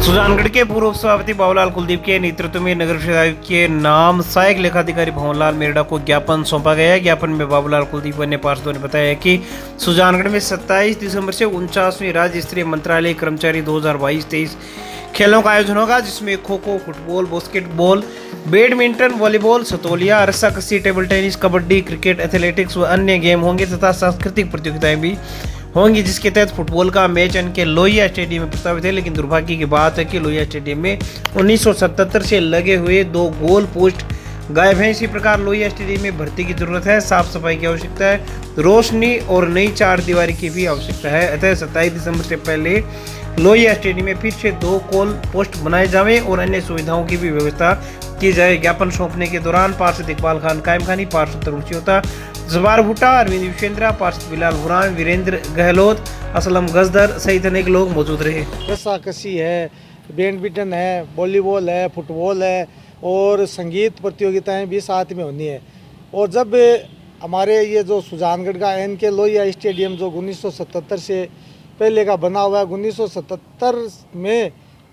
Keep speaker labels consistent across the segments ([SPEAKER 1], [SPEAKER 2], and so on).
[SPEAKER 1] सुजानगढ़ के पूर्व सभापति बाबूलाल कुलदीप के नेतृत्व में नगर परिषद आयुक्त के नाम सहायक लेखाधिकारी भवनलाल मेरड़ा को ज्ञापन सौंपा गया है। ज्ञापन में बाबूलाल कुलदीप अन्य पार्षदों ने बताया कि सुजानगढ़ में 27 दिसंबर से 49वीं राज्य स्तरीय मंत्रालय कर्मचारी 2022-23 खेलों का आयोजन होगा, जिसमें kho kho, football, basketball, badminton, volleyball, सतोलिया, रस्साकसी, table tennis, kabaddi, cricket, athletics व अन्य गेम होंगे तथा सांस्कृतिक प्रतियोगिताएं भी होंगी, जिसके तहत फुटबॉल का मैच के लोहिया स्टेडियम में प्रस्तावित है। लेकिन दुर्भाग्य की बात है कि लोहिया स्टेडियम में 1977 से लगे हुए 2 गोल पोस्ट गायब हैं। इसी प्रकार लोहिया स्टेडियम में भर्ती की जरूरत है, साफ सफाई की आवश्यकता है, रोशनी और नई 4 दीवारी की भी आवश्यकता है। अतः 27 दिसंबर से पहले लोहिया स्टेडियम में फिर से 2 गोल पोस्ट बनाए जाएं और अन्य सुविधाओं की भी व्यवस्था की जाए। ज्ञापन सौंपने के दौरान पार्षद इकबाल खान कायमखानी, पार्षद तरुण चियोता, जबार भुट्टा, अरविंद विश्वेंद्रा, पार्षद बिलाल हुरान, वीरेंद्र गहलोत, असलम गजदर सहित अनेक लोग मौजूद रहे।
[SPEAKER 2] रस्साकसी है, बैडमिंटन है, वॉलीबॉल है, फुटबॉल है और संगीत प्रतियोगिताएं भी साथ में होनी है। और जब हमारे ये जो सुजानगढ़ का NK लोहिया स्टेडियम जो 1977 से पहले का बना हुआ है, 1977 में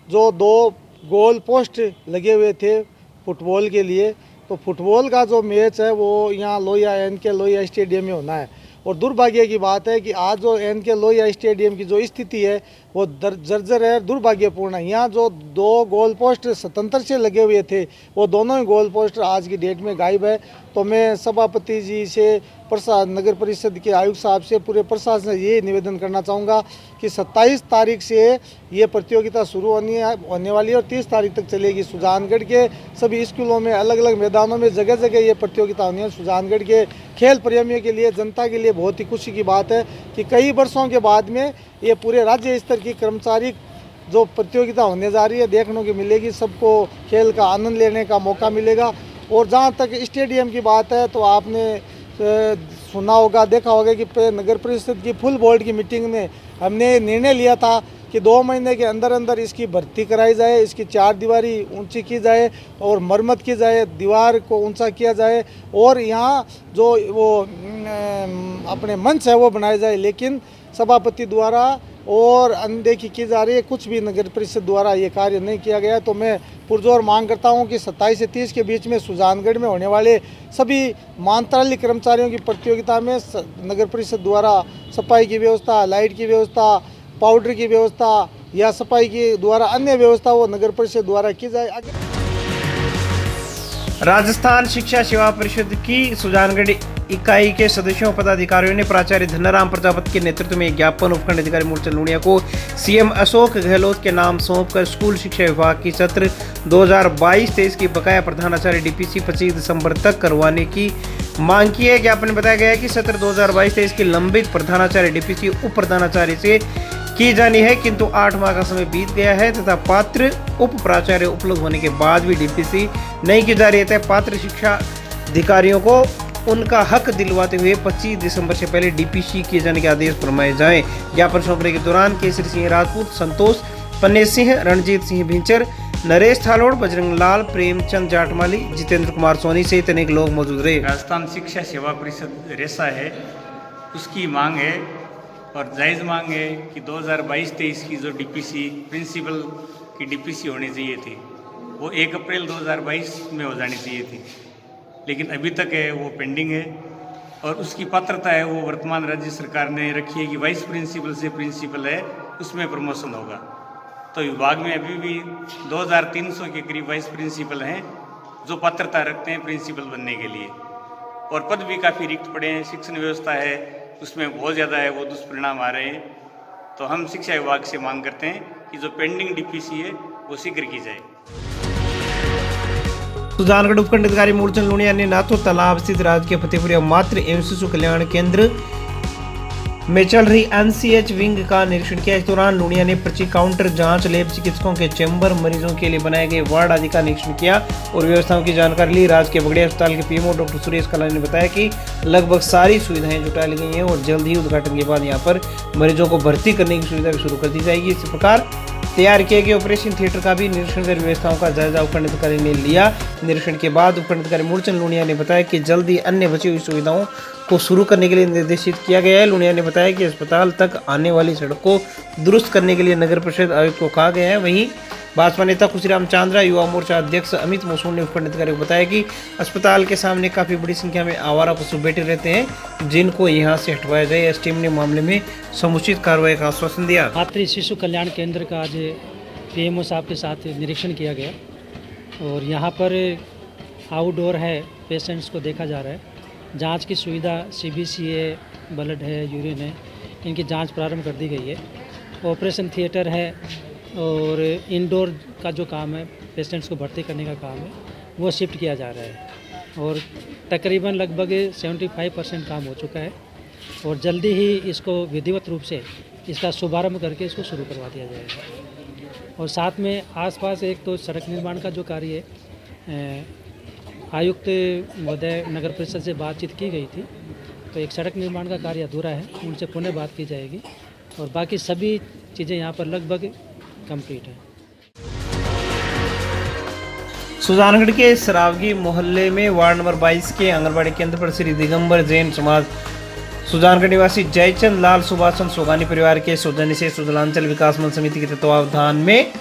[SPEAKER 2] जो 2 गोल पोस्ट लगे हुए थे फुटबॉल के लिए, तो फुटबॉल का जो मैच है वो यहाँ लोहिया NK लोहिया स्टेडियम में होना है। और दुर्भाग्य की बात है कि आज जो NK लोहिया स्टेडियम की जो स्थिति है वो जर्जर है, दुर्भाग्यपूर्ण है। यहाँ जो 2 गोल पोस्ट 77 से लगे हुए थे, वो दोनों ही गोल पोस्ट आज की डेट में गायब है। तो मैं सभापति जी से, नगर परिषद के आयुक्त साहब से, पूरे प्रशासन से ये निवेदन करना चाहूँगा कि 27 तारीख से ये प्रतियोगिता शुरू होने वाली है और 30 तारीख तक चलेगी। सुजानगढ़ के सभी स्कूलों में, अलग अलग मैदानों में, जगह जगह ये प्रतियोगिता होनी है। सुजानगढ़ के खेल प्रेमियों के लिए, जनता के लिए बहुत ही खुशी की बात है कि कई वर्षों के बाद में ये पूरे राज्य स्तर की कर्मचारी जो प्रतियोगिता होने जा रही है देखने को मिलेगी। सबको खेल का आनंद लेने का मौका मिलेगा। और जहाँ तक स्टेडियम की बात है तो आपने सुना होगा, देखा होगा कि नगर परिषद की फुल बोर्ड की मीटिंग में हमने निर्णय लिया था कि 2 महीने के अंदर अंदर इसकी भर्ती कराई जाए, इसकी 4 दीवारी ऊंची की जाए और मरम्मत की जाए, दीवार को ऊंचा किया जाए और यहाँ जो वो अपने मंच है वो बनाया जाए। लेकिन सभापति द्वारा और अनदेखी की जा रही है, कुछ भी नगर परिषद द्वारा ये कार्य नहीं किया गया। तो मैं पुरजोर मांग करता हूं कि 27 से 30 के बीच में सुजानगढ़ में होने वाले सभी मंत्रालय कर्मचारियों की प्रतियोगिता में नगर परिषद द्वारा सफाई की व्यवस्था, लाइट की व्यवस्था, पाउडर की व्यवस्था या सफाई के द्वारा अन्य व्यवस्था वो नगर परिषद द्वारा की जाए।
[SPEAKER 1] राजस्थान शिक्षा सेवा परिषद की सुजानगढ़ इकाई के सदस्यों और पदाधिकारियों ने प्राचार्य धन्नाराम प्रजापति के नेतृत्व में ज्ञापन उपखंड अधिकारी मूलचंद लूणिया को CM अशोक गहलोत के नाम सौंपकर स्कूल शिक्षा विभाग की सत्र 2022-23 की बकाया प्रधानाचार्य DPC 25 दिसंबर तक करवाने की मांग की है। ज्ञापन में बताया गया है कि सत्र 2022-23 की लंबित प्रधानाचार्य DPC उप प्रधानाचार्य से की जानी है, किंतु 8 माह का समय बीत गया है तथा पात्र उप प्राचार्य उपलब्ध होने के बाद भी DPC नहीं की जा रही है। पात्र शिक्षा अधिकारियों को उनका हक दिलवाते हुए 25 दिसंबर से पहले DPC किए जाने के आदेश फरमाए जाएं। ज्ञापन सौंपने के दौरान केसरी सिंह राजपूत, संतोष पन्ने सिंह, रणजीत सिंह भिंचर, नरेश थालोड़, बजरंग लाल, प्रेमचंद जाटमाली, जितेंद्र कुमार सोनी सहित अनेक लोग मौजूद रहे।
[SPEAKER 3] राजस्थान शिक्षा सेवा परिषद रेसा है, उसकी मांग है और जायज़ मांग है कि 2022-23 की जो DPC प्रिंसिपल की DPC होनी चाहिए थी वो 1 अप्रैल 2022 में हो जानी चाहिए थी, लेकिन अभी तक है वो पेंडिंग है। और उसकी पात्रता है वो वर्तमान राज्य सरकार ने रखी है कि वाइस प्रिंसिपल से प्रिंसिपल है उसमें प्रमोशन होगा। तो विभाग में अभी भी 2300 के करीब वाइस प्रिंसिपल हैं जो पात्रता रखते हैं प्रिंसिपल बनने के लिए, और पद भी काफ़ी रिक्त पड़े हैं। शिक्षण व्यवस्था है उसमें बहुत ज़्यादा है वो दुष्परिणाम आ रहे हैं। तो हम शिक्षा विभाग से मांग करते हैं कि जो पेंडिंग DPC है वो शीघ्र की जाए।
[SPEAKER 1] सुजानगढ़ उपखंड अधिकारी मूलचंद लूणिया ने नाथो तालाब स्थित राजकीय फतेहपुर मातृ एवं शिशु कल्याण केंद्र में चल रही MCH विंग का निरीक्षण किया। इस दौरान लूणिया ने पर्ची काउंटर, जांच लैब, चिकित्सकों के चैम्बर, मरीजों के लिए बनाए गए वार्ड आदि का निरीक्षण किया और व्यवस्थाओं की जानकारी ली। राजकीय बगड़िया अस्पताल के PMO डॉक्टर सुरेश कलानी ने बताया कि लगभग सारी सुविधाएं जुटा ली गई हैं और जल्द ही उद्घाटन के बाद यहां पर मरीजों को भर्ती करने की सुविधा भी शुरू कर दी जाएगी। इसी प्रकार तैयार किए गए ऑपरेशन थिएटर का भी निरीक्षण कर व्यवस्थाओं का जायजा उपखंड अधिकारी ने लिया। निरीक्षण के बाद उपखंड अधिकारी मूलचंद लूणिया ने बताया कि जल्द ही अन्य बची हुई सुविधाओं को शुरू करने के लिए निर्देशित किया गया है। लूणिया ने बताया कि अस्पताल तक आने वाली सड़क को दुरुस्त करने के लिए नगर परिषद आयुक्त को कहा गया है। वहीं भाजपा नेता खुशीराम चांद्रा, युवा मोर्चा अध्यक्ष अमित मोसून ने उपखंड अधिकारी को बताया कि अस्पताल के सामने काफी बड़ी संख्या में आवारा पशु बैठे रहते हैं, जिनको यहां से हटवाया जाए। एसडीएम ने मामले में समुचित कार्रवाई का आश्वासन दिया।
[SPEAKER 4] मातृ शिशु कल्याण केंद्र का आज पीएमओ साहब के साथ निरीक्षण किया गया और यहाँ पर आउटडोर है, पेशेंट्स को देखा जा रहा है। जांच की सुविधा CBCA, ब्लड है, यूरिन है, इनकी जांच प्रारंभ कर दी गई है। ऑपरेशन थिएटर है और इंडोर का जो काम है, पेशेंट्स को भर्ती करने का काम है, वो शिफ्ट किया जा रहा है और तकरीबन लगभग 75% काम हो चुका है और जल्दी ही इसको विधिवत रूप से इसका शुभारंभ करके इसको शुरू करवा दिया जाएगा। और साथ में आसपास एक तो सड़क निर्माण का जो कार्य है, आयुक्त महोदय नगर परिषद से बातचीत की गई थी, तो एक सड़क निर्माण का कार्य अधूरा है, उनसे पुनः बात की जाएगी और बाकी सभी चीज़ें यहाँ पर लगभग कंप्लीट है।
[SPEAKER 1] सुजानगढ़ के सरावगी मोहल्ले में वार्ड नंबर 22 के आंगनबाड़ी केंद्र पर श्री दिगंबर जैन समाज सुजानगढ़ निवासी जयचंद लाल सुभाषचंद सोगानी परिवार के सौजन्य से सुजलांचल विकास मंच समिति के तत्वावधान में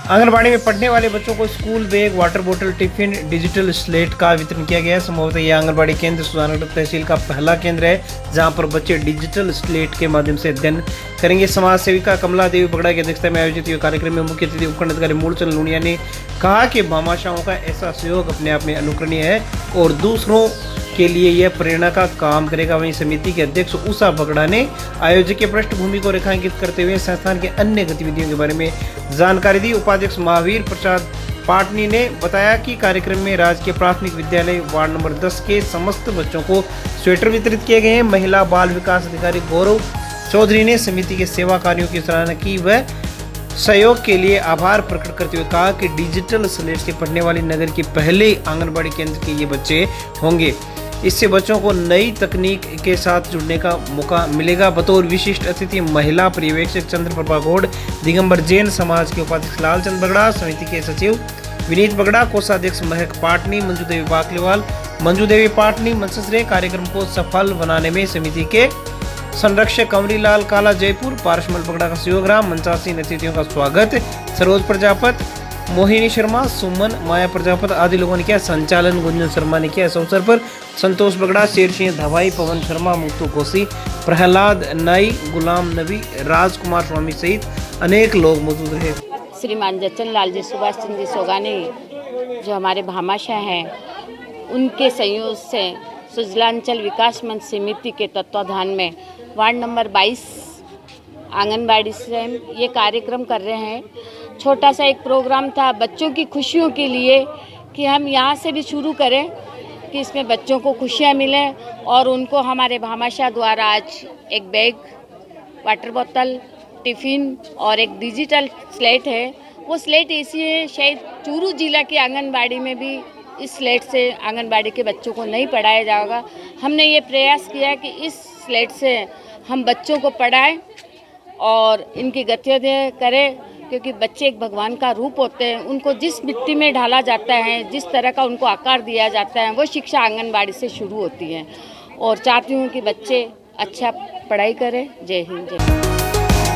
[SPEAKER 1] आंगनबाड़ी में पढ़ने वाले बच्चों को स्कूल बैग, वाटर बोतल, टिफिन, डिजिटल स्लेट का वितरण किया गया। संभवतः यह आंगनबाड़ी केंद्र सुजानगढ़ तहसील का पहला केंद्र है जहां पर बच्चे डिजिटल स्लेट के माध्यम से अध्ययन करेंगे। समाज सेविका कमला देवी बगड़ा की अध्यक्षता में आयोजित हुए कार्यक्रम में मुख्य अतिथि उपखंड अधिकारी मूलचंद लूनिया ने कहा कि भामाशाहों का ऐसा सहयोग अपने आप में अनुकरणीय है और दूसरों के लिए यह प्रेरणा का काम करेगा। वहीं समिति के अध्यक्ष उषा बगड़ा ने आयोजक की पृष्ठभूमि को रेखांकित करते हुए संस्थान के अन्य गतिविधियों के बारे में जानकारी दी। उपाध्यक्ष महावीर प्रसाद पाटनी ने बताया कि कार्यक्रम में राज्य के प्राथमिक विद्यालय वार्ड नंबर 10 के समस्त बच्चों को स्वेटर वितरित किए गए हैं। महिला बाल विकास अधिकारी गौरव चौधरी ने समिति के सेवा कार्यों की सराहना की व सहयोग के लिए आभार प्रकट करते हुए कहा कि डिजिटल स्लेट से पढ़ने वाली नगर के पहले आंगनबाड़ी केंद्र के ये बच्चे होंगे। इससे बच्चों को नई तकनीक के साथ जुड़ने का मौका मिलेगा। बतौर विशिष्ट अतिथि महिला पर्यवेक्षक चंद्रप्रभा गौड़, दिगंबर जैन समाज के उपाध्यक्ष लालचंद बगड़ा, समिति के सचिव विनीत बगड़ा, कोषाध्यक्ष महक पाटनी, मंजू देवी बाकलीवाल, मंजू देवी पाटनी मंच रहे। कार्यक्रम को सफल बनाने में समिति के संरक्षक कंवरीलाल काला जयपुर, पारसमल बगड़ा का सहयोग रहा। मंचासीन अतिथियों का स्वागत सरोज प्रजापत, मोहिनी शर्मा, सुमन, माया प्रजापत आदि लोगों ने किया। संचालन गुंजन शर्मा ने किया। इस अवसर पर संतोष बगड़ा, शेर सिंह धवाई, पवन शर्मा, मुक्तु कोसी, प्रहलाद नाई, गुलाम नबी, राजकुमार स्वामी सहित अनेक लोग मौजूद रहे।
[SPEAKER 5] श्रीमान जयचंद लाल जी सुभाष चंद्र जी सोगानी जो हमारे भामाशाह हैं, उनके संयोग से सुजलांचल विकास मंच समिति के तत्वाधान में वार्ड नंबर 22 आंगनबाड़ी से ये कार्यक्रम कर रहे हैं। छोटा सा एक प्रोग्राम था बच्चों की खुशियों के लिए कि हम यहाँ से भी शुरू करें कि इसमें बच्चों को खुशियाँ मिलें और उनको हमारे भामाशाह द्वारा आज एक बैग, वाटर बोतल, टिफ़िन और एक डिजिटल स्लेट है। वो स्लेट ऐसी है, शायद चूरू जिला की आंगनबाड़ी में भी इस स्लेट से आंगनबाड़ी के बच्चों को नहीं पढ़ाया जाएगा। हमने ये प्रयास किया कि इस स्लेट से हम बच्चों को पढ़ाएं और इनकी गतिविधियाँ करें, क्योंकि बच्चे एक भगवान का रूप होते हैं। उनको जिस मिट्टी में ढाला जाता है, जिस तरह का उनको आकार दिया जाता है, वो शिक्षा आंगनबाड़ी से शुरू होती है और चाहती हूँ कि बच्चे अच्छा पढ़ाई करें। जय हिंद, जय।